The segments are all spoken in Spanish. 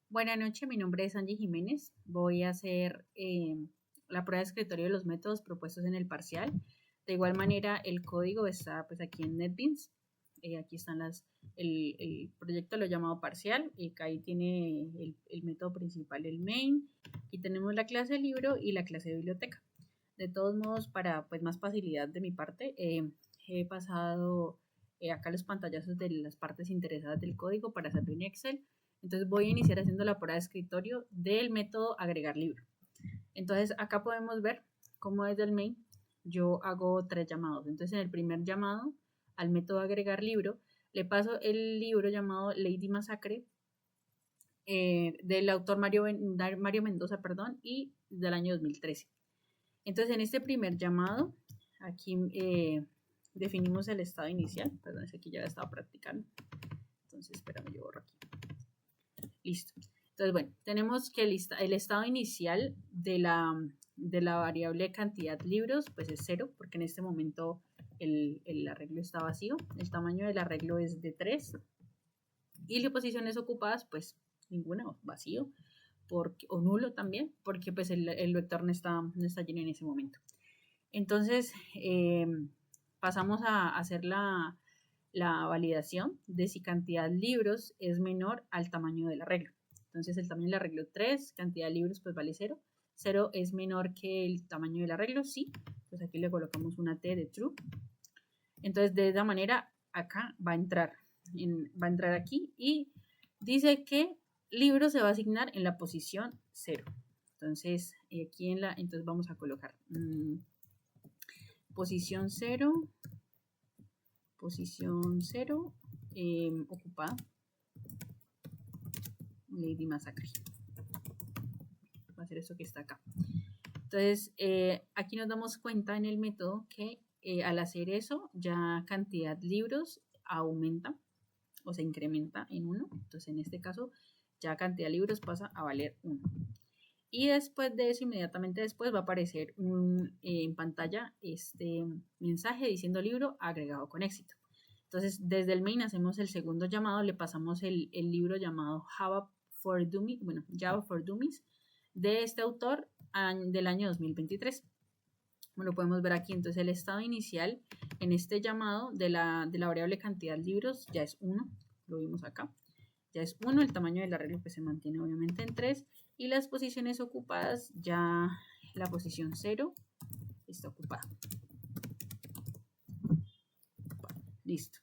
Buenas noches, mi nombre es Angie Jiménez. Voy a hacer la prueba de escritorio de los métodos propuestos en el parcial. De igual manera, el código está pues aquí en NetBeans. Aquí están el proyecto lo he llamado parcial. Ahí tiene el método principal, el main. Aquí tenemos la clase de libro y la clase de biblioteca. De todos modos, para pues más facilidad de mi parte, he pasado acá los pantallazos de las partes interesadas del código para hacerlo en Excel. Entonces voy a iniciar haciendo la prueba de escritorio del método agregar libro. Entonces acá podemos ver cómo desde el main yo hago 3 llamados. Entonces en el primer llamado al método agregar libro le paso el libro llamado Lady Massacre del autor Mario Mendoza, perdón, y del año 2013. Entonces en este primer llamado aquí definimos el estado inicial. Perdón, ese aquí ya lo estaba practicando. Entonces espérame, yo borro aquí. Listo. Entonces, bueno, tenemos que el estado inicial de la variable cantidad libros, pues es 0, porque en este momento el arreglo está vacío. El tamaño del arreglo es de 3. Y las posiciones ocupadas, pues ninguna, vacío, o nulo también, porque pues el vector no está lleno en ese momento. Entonces, pasamos a hacer la validación de si cantidad de libros es menor al tamaño del arreglo. Entonces el tamaño del arreglo 3, cantidad de libros pues vale 0. 0 es menor que el tamaño del arreglo, sí. Pues aquí le colocamos una T de true. Entonces de esa manera acá va a entrar aquí y dice que libro se va a asignar en la posición 0. Entonces aquí entonces vamos a colocar posición 0, ocupada, Lady Massacre. Va a ser eso que está acá. Entonces, aquí nos damos cuenta en el método que al hacer eso, ya cantidad de libros aumenta o se incrementa en 1. Entonces, en este caso, ya cantidad de libros pasa a valer 1. Y después de eso, inmediatamente después va a aparecer en pantalla este mensaje diciendo libro agregado con éxito. Entonces, desde el main hacemos el segundo llamado, le pasamos el libro llamado Java for Dummies de este autor del año 2023. Lo podemos ver aquí. Entonces, el estado inicial en este llamado de la variable cantidad de libros ya es 1. Lo vimos acá. Ya es 1. El tamaño del arreglo pues se mantiene obviamente en 3. Y las posiciones ocupadas, ya la posición 0 está ocupada. Listo.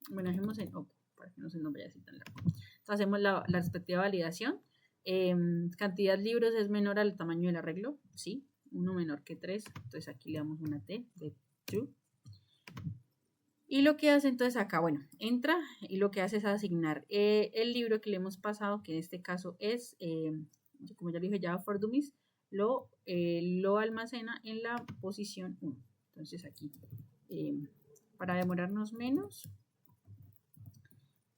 Bueno, dejemos en oco para que no se nos vaya así tan largo. Entonces hacemos la respectiva validación. Cantidad de libros es menor al tamaño del arreglo, sí, 1 menor que 3, entonces aquí le damos una T de true. Y lo que hace entonces acá, bueno, entra y lo que hace es asignar el libro que le hemos pasado, que en este caso es, como ya le dije, Java for Dummies, lo almacena en la posición 1. Entonces aquí, para demorarnos menos,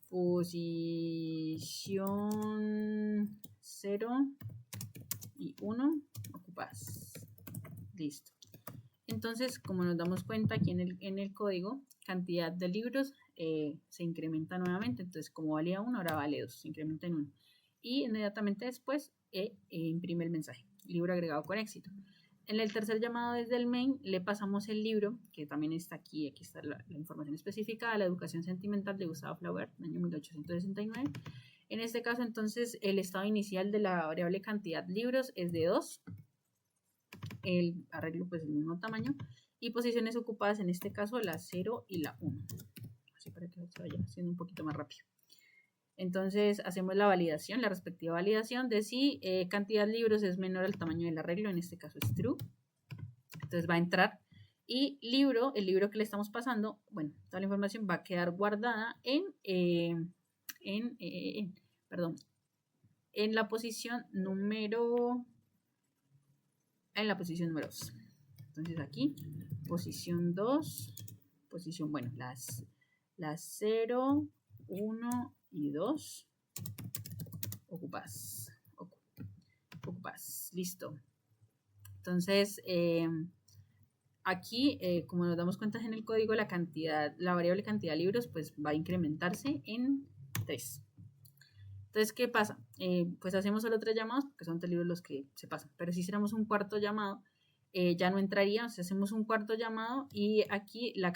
posición 0 y 1 ocupadas. Listo. Entonces, como nos damos cuenta aquí en el código, cantidad de libros se incrementa nuevamente. Entonces, como valía 1, ahora vale 2, se incrementa en 1. Y inmediatamente después imprime el mensaje, libro agregado con éxito. En el tercer llamado desde el main le pasamos el libro, que también está aquí está la información específica, La educación sentimental de Gustavo Flaubert, año 1869. En este caso, entonces, el estado inicial de la variable cantidad de libros es de 2. El arreglo pues el mismo tamaño. Y posiciones ocupadas, en este caso, la 0 y la 1. Así para que se vaya haciendo un poquito más rápido. Entonces hacemos la validación, la respectiva validación de si cantidad de libros es menor al tamaño del arreglo, en este caso es true. Entonces va a entrar y el libro que le estamos pasando, bueno, toda la información va a quedar guardada en la posición número 2. Entonces aquí, posición 2, posición, bueno, las 0, 1 y 2 ocupas. Listo. Entonces, aquí, como nos damos cuenta en el código, la variable cantidad de libros, pues va a incrementarse en 3. Entonces, ¿qué pasa? Pues hacemos solo 3 llamados porque son 3 libros los que se pasan. Pero si hiciéramos un cuarto llamado, ya no entraría. O sea, hacemos un cuarto llamado y aquí la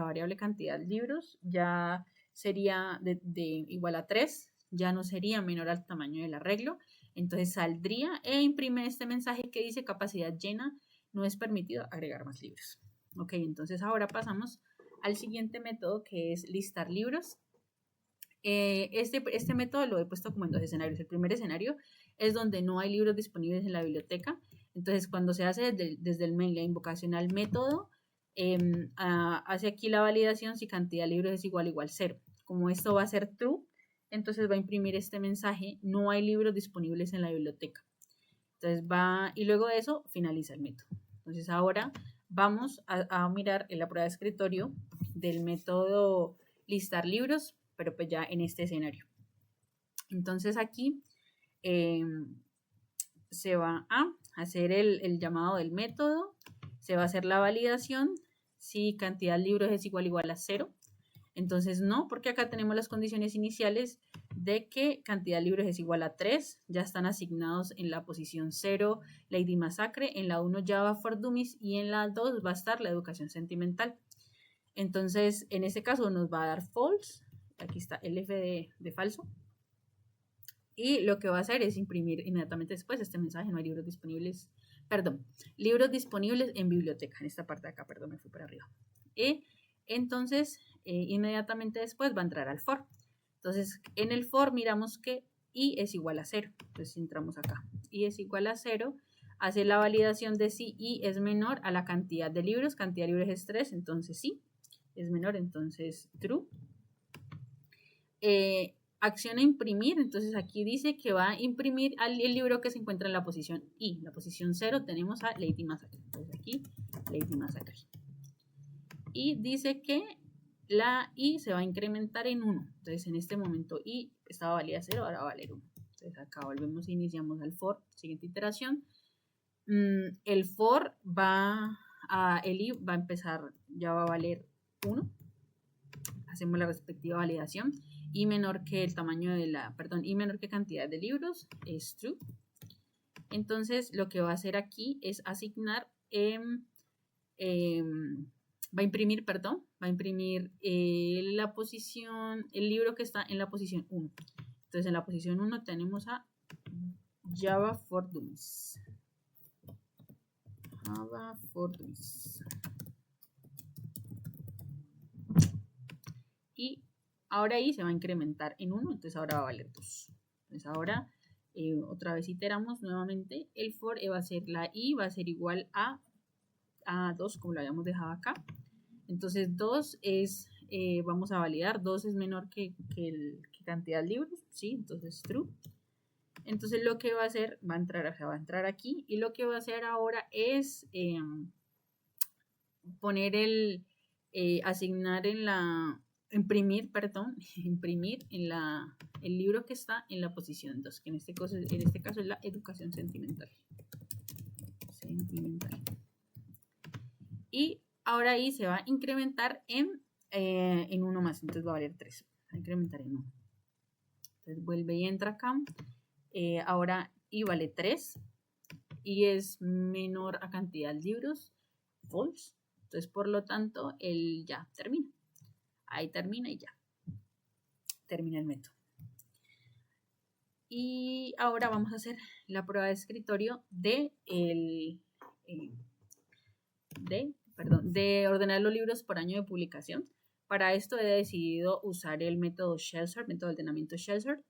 variable cantidad de libros ya sería de igual a 3, ya no sería menor al tamaño del arreglo. Entonces saldría e imprime este mensaje que dice capacidad llena, no es permitido agregar más libros. Ok, entonces ahora pasamos al siguiente método que es listar libros. Este método lo he puesto como en 2 escenarios. El primer escenario es donde no hay libros disponibles en la biblioteca. Entonces, cuando se hace desde el main la invocación al método, hace aquí la validación si cantidad de libros es igual a 0. Como esto va a ser true, entonces va a imprimir este mensaje, no hay libros disponibles en la biblioteca. Entonces y luego de eso finaliza el método. Entonces ahora vamos a mirar en la prueba de escritorio del método listar libros, pero pues ya en este escenario. Entonces aquí se va a hacer el llamado del método, se va a hacer la validación si cantidad de libros es igual a 0. Entonces no, porque acá tenemos las condiciones iniciales de que cantidad de libros es igual a 3, ya están asignados en la posición 0 Lady Massacre, en la 1 Java for Dummies y en la 2 va a estar la educación sentimental. Entonces, en este caso nos va a dar false, aquí está el F de falso, y lo que va a hacer es imprimir inmediatamente después este mensaje, no hay libros disponibles, libros disponibles en biblioteca, en esta parte de acá, me fui para arriba. Y entonces, inmediatamente después va a entrar al for. Entonces, en el for miramos que i es igual a 0. Entonces, entramos acá. I es igual a 0. Hace la validación de si i es menor a la cantidad de libros. Cantidad de libros es 3, entonces sí. Es menor, entonces true. Acción a imprimir. Entonces, aquí dice que va a imprimir el libro que se encuentra en la posición i. En la posición 0 tenemos a Lady Massacre. Entonces, aquí, Lady Massacre. Y dice que la i se va a incrementar en 1. Entonces, en este momento i estaba valida 0, ahora va a valer 1. Entonces, acá volvemos e iniciamos el for, siguiente iteración. El for el i va a empezar, ya va a valer 1. Hacemos la respectiva validación. I menor que el tamaño de i menor que cantidad de libros es true. Entonces, lo que va a hacer aquí es asignar va a imprimir la posición, el libro que está en la posición 1. Entonces, en la posición 1 tenemos a Java for Dummies. Java for Dummies. Y ahora ahí se va a incrementar en 1, entonces ahora va a valer 2. Entonces ahora otra vez iteramos nuevamente el for, va a ser la i, va a ser igual a 2, como lo habíamos dejado acá. Entonces 2 es, vamos a validar, 2 es menor que cantidad de libros, ¿sí? Entonces true. Entonces lo que va a hacer, va a entrar aquí y lo que va a hacer ahora es poner asignar imprimir el libro que está en la posición 2, que en este caso es la educación sentimental. Y ahora ahí se va a incrementar en 1 más, entonces va a valer 3. Va a incrementar en 1. Entonces vuelve y entra acá. Ahora i vale 3 y es menor a cantidad de libros, false. Entonces, por lo tanto, él ya termina. Ahí termina y ya. Termina el método. Y ahora vamos a hacer la prueba de escritorio de ordenar los libros por año de publicación. Para esto he decidido usar el método shellsort, método de ordenamiento shellsort.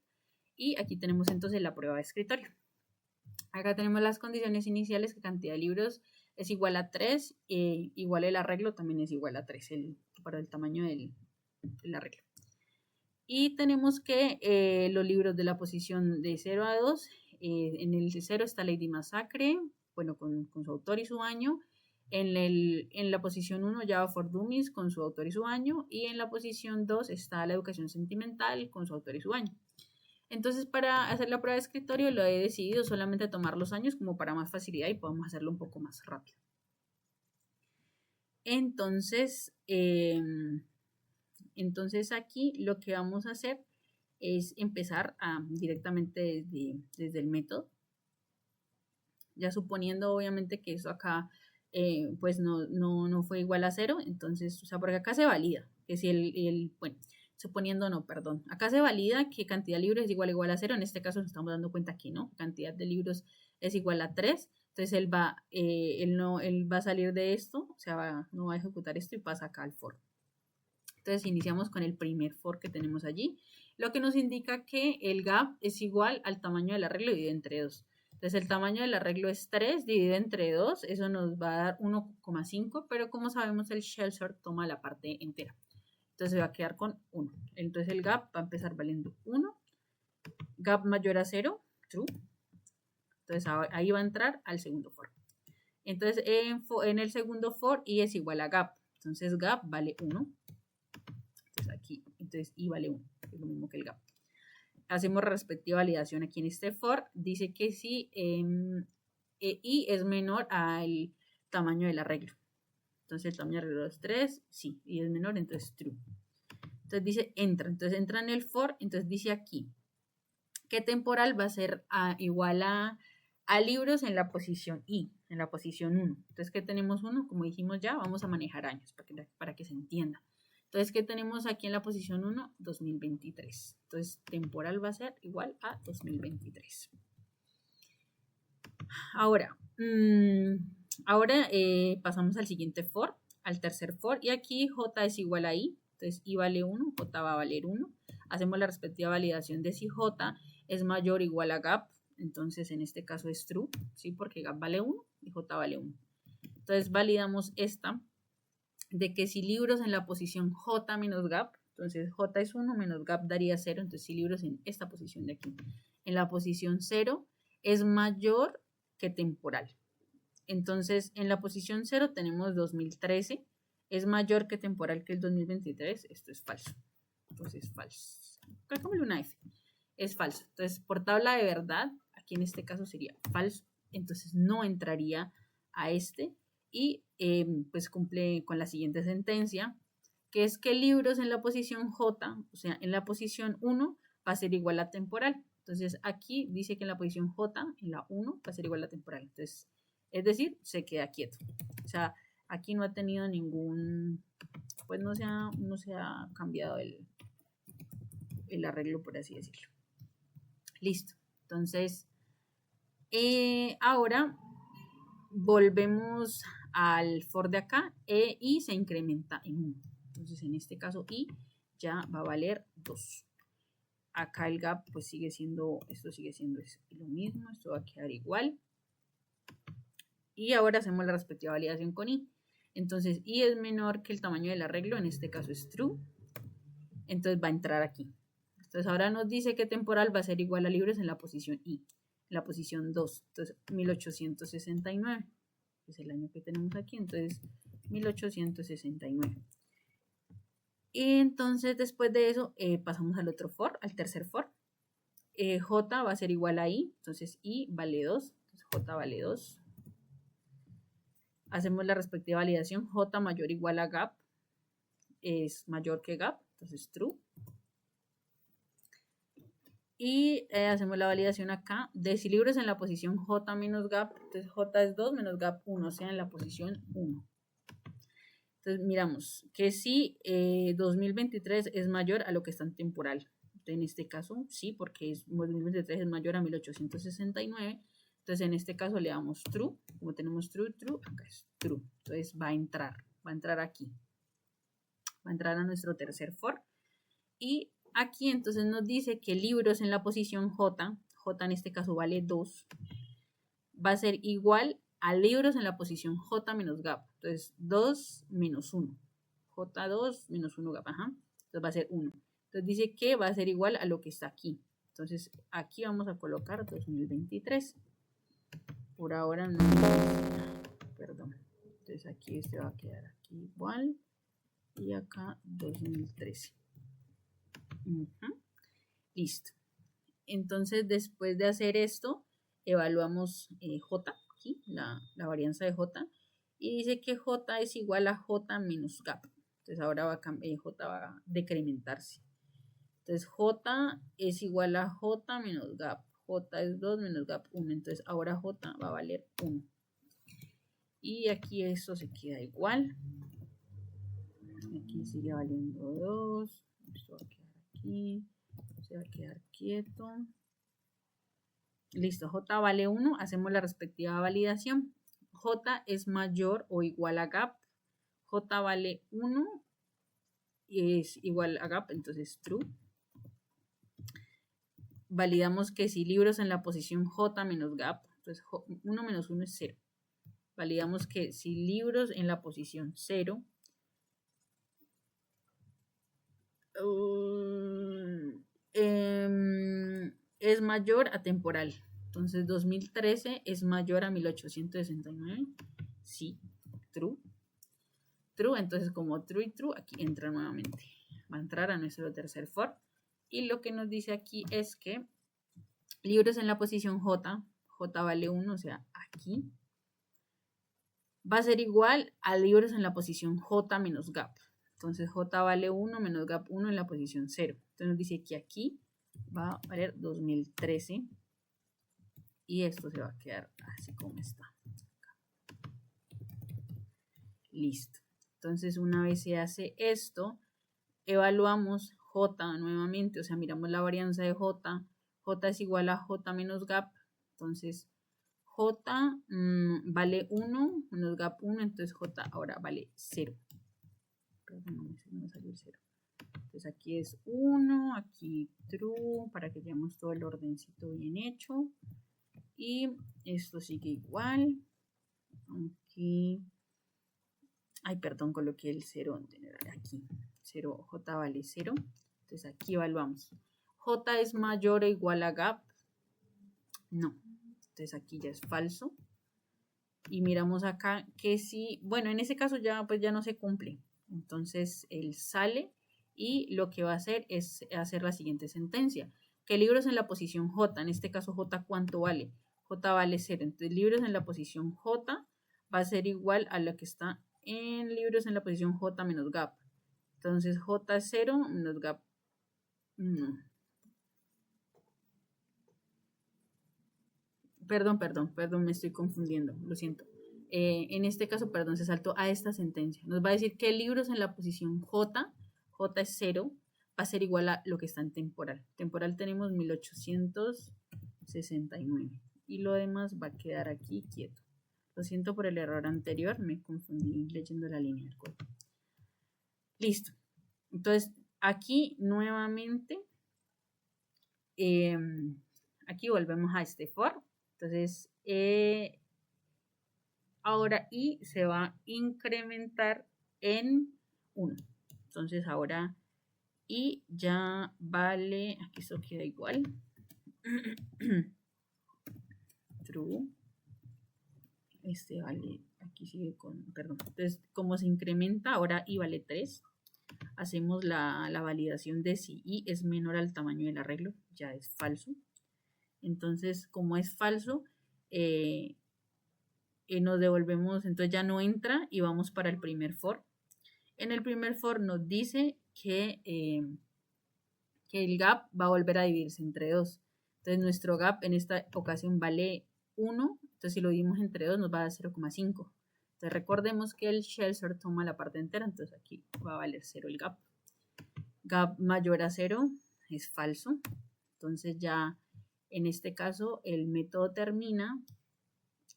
Y aquí tenemos entonces la prueba de escritorio. Acá tenemos las condiciones iniciales, que cantidad de libros es igual a 3, igual el arreglo también es igual a 3 para el tamaño del arreglo. Y tenemos que los libros de la posición de 0 a 2, en el 0 está Lady Massacre, bueno, con su autor y su año. En la posición 1 Java for Dummies con su autor y su año. Y en la posición 2 está la educación sentimental con su autor y su año. Entonces, para hacer la prueba de escritorio lo he decidido solamente tomar los años como para más facilidad y podemos hacerlo un poco más rápido. Entonces aquí lo que vamos a hacer es empezar directamente desde el método, ya suponiendo obviamente que eso acá pues no fue igual a 0, entonces, o sea, porque acá se valida, que si bueno, suponiendo no, perdón, acá se valida que cantidad de libros es igual a 0, en este caso nos estamos dando cuenta que no, cantidad de libros es igual a 3, entonces él va a salir de esto, o sea, no va a ejecutar esto y pasa acá al for. Entonces iniciamos con el primer for que tenemos allí, lo que nos indica que el gap es igual al tamaño del arreglo dividido entre 2. Entonces el tamaño del arreglo es 3 dividido entre 2, eso nos va a dar 1,5, pero como sabemos el shell sort toma la parte entera. Entonces se va a quedar con 1. Entonces el gap va a empezar valiendo 1, gap mayor a 0, true. Entonces ahí va a entrar al segundo for. Entonces en el segundo for i es igual a gap, entonces gap vale 1. Entonces aquí, entonces i vale 1, es lo mismo que el gap. Hacemos respectiva validación aquí en este for, dice que si i es menor al tamaño del arreglo. Entonces el tamaño del arreglo es 3, sí, y es menor, entonces true. Entonces dice entra, entonces entra en el for, entonces dice aquí que temporal va a ser igual a libros en la posición i, en la posición 1. Entonces, ¿qué tenemos 1? Como dijimos ya, vamos a manejar años para que se entienda. Entonces, ¿qué tenemos aquí en la posición 1? 2023. Entonces, temporal va a ser igual a 2023. Ahora, pasamos al siguiente for, al tercer for, y aquí j es igual a i, entonces i vale 1, j va a valer 1. Hacemos la respectiva validación de si j es mayor o igual a gap, entonces en este caso es true, ¿sí? Porque gap vale 1 y j vale 1. Entonces validamos esta de que si libros en la posición j menos gap, entonces j es 1 menos gap daría 0, entonces si libros en esta posición de aquí, en la posición 0 es mayor que temporal. Entonces en la posición 0 tenemos 2013, es mayor que temporal que el 2023, esto es falso. Entonces falso. Colocámosle una F. Es falso. Entonces por tabla de verdad, aquí en este caso sería falso, entonces no entraría a este y pues cumple con la siguiente sentencia, que es que libros en la posición J, o sea, en la posición 1 va a ser igual a temporal. Entonces aquí dice que en la posición J, en la 1, va a ser igual a temporal. Entonces, es decir, se queda quieto. O sea, aquí no ha tenido ningún, pues no se ha cambiado el arreglo, por así decirlo. Listo. Entonces, ahora volvemos al for de acá y se incrementa en 1. Entonces, en este caso, i ya va a valer 2. Acá el gap pues sigue siendo, esto sigue siendo lo mismo, esto va a quedar igual. Y ahora hacemos la respectiva validación con i. Entonces, i es menor que el tamaño del arreglo, en este caso es true. Entonces va a entrar aquí. Entonces ahora nos dice que temporal va a ser igual a libros en la posición i, en la posición 2. Entonces 1869 es el año que tenemos aquí, entonces 1869. Y entonces después de eso pasamos al otro for, al tercer for. J va a ser igual a i, entonces i vale 2, entonces j vale 2. Hacemos la respectiva validación, j mayor o igual a gap, es mayor que gap, entonces true. Y hacemos la validación acá de si libros en la posición j menos gap, entonces j es 2 menos gap 1, o sea, en la posición 1. Entonces miramos que si 2023 es mayor a lo que está en temporal. Entonces, en este caso sí, porque 2023 es mayor a 1869. Entonces en este caso le damos true. Como tenemos true, acá es true. Entonces va a entrar aquí. Va a entrar a nuestro tercer for. Y aquí entonces nos dice que libros en la posición J, J en este caso vale 2, va a ser igual a libros en la posición J menos gap. Entonces 2 menos 1. J2 menos 1 gap, ajá. Entonces va a ser 1. Entonces dice que va a ser igual a lo que está aquí. Entonces aquí vamos a colocar 2023. Por ahora no. Perdón. Entonces aquí este va a quedar aquí igual. Y acá 2013. Listo. Entonces, después de hacer esto, evaluamos J, aquí, la varianza de J, y dice que J es igual a J menos gap. Entonces, ahora J va a decrementarse. Entonces J es igual a J menos gap. J es 2 menos gap 1. Entonces ahora J va a valer 1. Y aquí esto se queda igual. Aquí sigue valiendo 2. Esto va a quedar aquí. Se va a quedar quieto. Listo, J vale 1. Hacemos la respectiva validación. J es mayor o igual a gap. J vale 1 y es igual a gap, entonces true. Validamos que si libros en la posición J menos gap, entonces 1 menos 1 es 0. Validamos que si libros en la posición 0 es mayor a temporal. Entonces 2013 es mayor a 1869. Sí, true. True, entonces como true y true, aquí entra nuevamente. Va a entrar a nuestro tercer for. Y lo que nos dice aquí es que libros en la posición J, J vale 1, o sea, aquí, va a ser igual a libros en la posición J menos gap. Entonces J vale 1 menos gap 1 en la posición 0. Entonces nos dice que aquí va a valer 2013 y esto se va a quedar así como está. Listo. Entonces una vez se hace esto, evaluamos J nuevamente, o sea, miramos la varianza de J. J es igual a J menos gap. Entonces J vale 1 menos gap 1, entonces J ahora vale 0. Perdón, no me salió el 0. Entonces aquí es 1, aquí true, para que veamos todo el ordencito bien hecho. Y esto sigue igual. Aquí. Ay, perdón, coloqué el 0 aquí. 0, J vale 0. Entonces aquí evaluamos. J es mayor o igual a gap. No. Entonces aquí ya es falso. Y miramos acá que sí, bueno, en ese caso ya pues ya no se cumple. Entonces él sale y lo que va a hacer es hacer la siguiente sentencia. Que libros en la posición J, en este caso J, ¿cuánto vale? J vale 0. Entonces libros en la posición J va a ser igual a lo que está en libros en la posición J menos gap. Entonces J es 0 menos gap. No. Perdón, me estoy confundiendo, lo siento. En este caso, perdón, se saltó a esta sentencia. Nos va a decir que libros en la posición J, J es 0, va a ser igual a lo que está en temporal. Temporal tenemos 1869 y lo demás va a quedar aquí quieto. Lo siento por el error anterior, me confundí leyendo la línea del código. Listo. Entonces, aquí nuevamente, aquí volvemos a este for. Entonces, ahora I se va a incrementar en 1. Entonces, ahora I ya vale, aquí esto queda igual. True. Este vale, aquí sigue con, perdón. Entonces, como se incrementa, ahora I vale 3. Hacemos la validación de si I es menor al tamaño del arreglo, ya es falso. Entonces, como es falso, nos devolvemos, entonces ya no entra y vamos para el primer for. En el primer for nos dice que el gap va a volver a dividirse entre 2. Entonces nuestro gap en esta ocasión vale 1, entonces si lo dividimos entre 2 nos va a dar 0,5. Entonces recordemos que el shell sort toma la parte entera, entonces aquí va a valer 0 el gap. Gap mayor a 0 es falso, entonces ya en este caso el método termina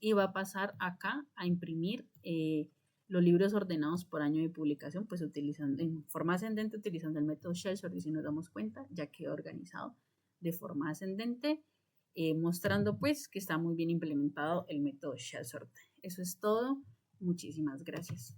y va a pasar acá a imprimir los libros ordenados por año de publicación, pues utilizando en forma ascendente utilizando el método shell sort, y si nos damos cuenta ya quedó organizado de forma ascendente, mostrando pues que está muy bien implementado el método shell sort. Eso es todo. Muchísimas gracias.